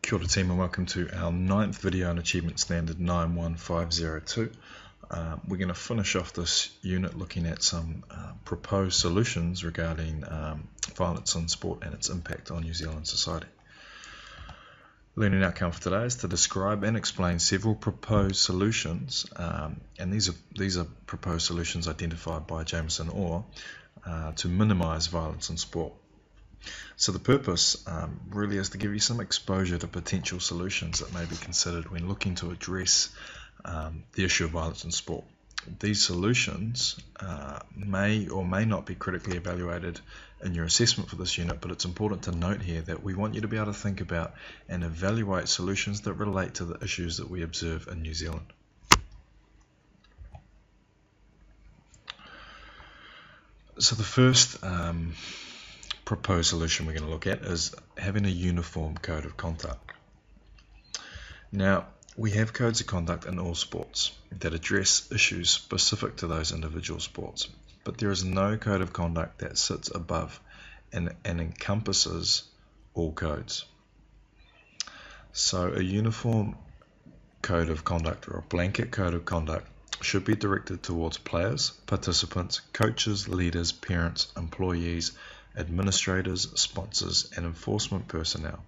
Kia ora team, and welcome to our 9th video on Achievement Standard 91502. We're going to finish off this unit looking at some proposed solutions regarding violence in sport and its impact on New Zealand society. Learning outcome for today is to describe and explain several proposed solutions, and these are proposed solutions identified by Jameson Orr to minimise violence in sport. So the purpose really is to give you some exposure to potential solutions that may be considered when looking to address the issue of violence in sport. These solutions may or may not be critically evaluated in your assessment for this unit, but it's important to note here that we want you to be able to think about and evaluate solutions that relate to the issues that we observe in New Zealand. So the first proposed solution we're going to look at is having a uniform code of conduct. Now, we have codes of conduct in all sports that address issues specific to those individual sports, but there is no code of conduct that sits above and encompasses all codes. So a uniform code of conduct, or a blanket code of conduct, should be directed towards players, participants, coaches, leaders, parents, employees, administrators, sponsors, and enforcement personnel.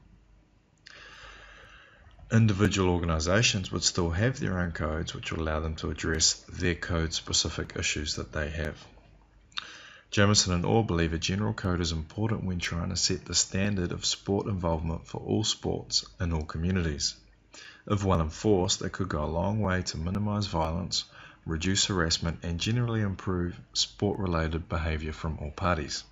Individual organisations would still have their own codes, which will allow them to address their code-specific issues that they have. Jameson and Orr believe a general code is important when trying to set the standard of sport involvement for all sports in all communities. If well enforced, it could go a long way to minimise violence, reduce harassment, and generally improve sport-related behaviour from all parties.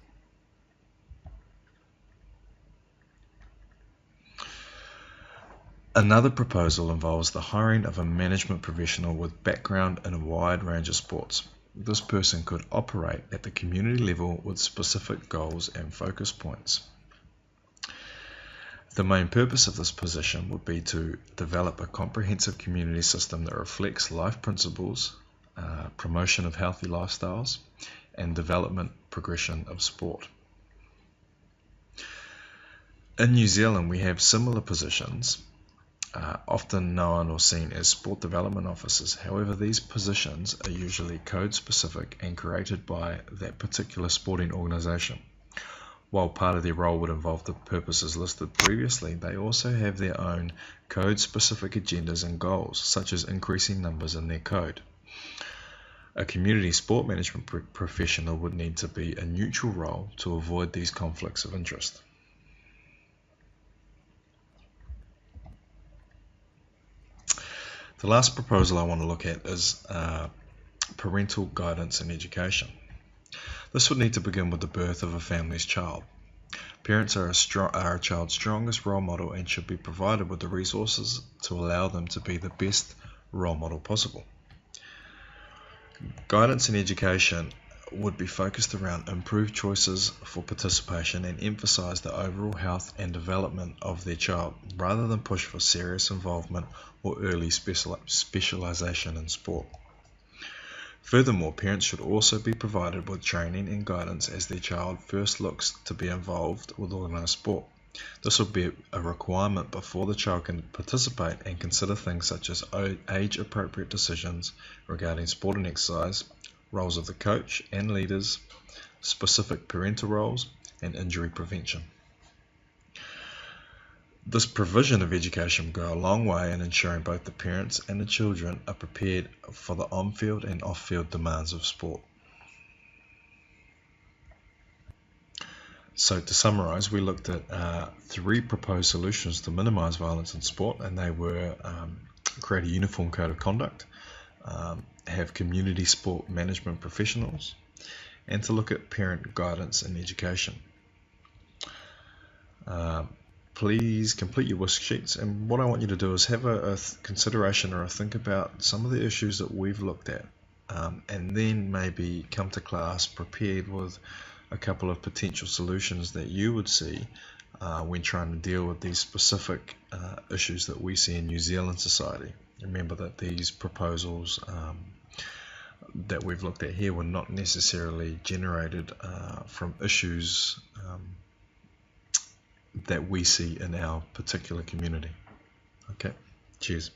Another proposal involves the hiring of a management professional with background in a wide range of sports. This person could operate at the community level with specific goals and focus points. The main purpose of this position would be to develop a comprehensive community system that reflects life principles, promotion of healthy lifestyles, and development progression of sport. In New Zealand, we have similar positions, often known or seen as sport development officers. However, these positions are usually code specific and created by that particular sporting organisation. While part of their role would involve the purposes listed previously, they also have their own code specific agendas and goals, such as increasing numbers in their code. A community sport management professional would need to be a neutral role to avoid these conflicts of interest. The last proposal I want to look at is parental guidance and education. This would need to begin with the birth of a family's child. Parents are a child's strongest role model and should be provided with the resources to allow them to be the best role model possible. Guidance and education would be focused around improved choices for participation and emphasize the overall health and development of their child, rather than push for serious involvement or early specialization in sport. Furthermore, parents should also be provided with training and guidance as their child first looks to be involved with organized sport. This will be a requirement before the child can participate and consider things such as age-appropriate decisions regarding sport and exercise, roles of the coach and leaders, specific parental roles, and injury prevention. This provision of education will go a long way in ensuring both the parents and the children are prepared for the on-field and off-field demands of sport. So to summarise, we looked at 3 proposed solutions to minimise violence in sport, and they were create a uniform code of conduct, have community sport management professionals, and to look at parent guidance and education. Please complete your worksheets, and what I want you to do is have a consideration or a think about some of the issues that we've looked at, and then maybe come to class prepared with a couple of potential solutions that you would see when trying to deal with these specific issues that we see in New Zealand society. Remember that these proposals that we've looked at here were not necessarily generated from issues that we see in our particular community. Okay, cheers.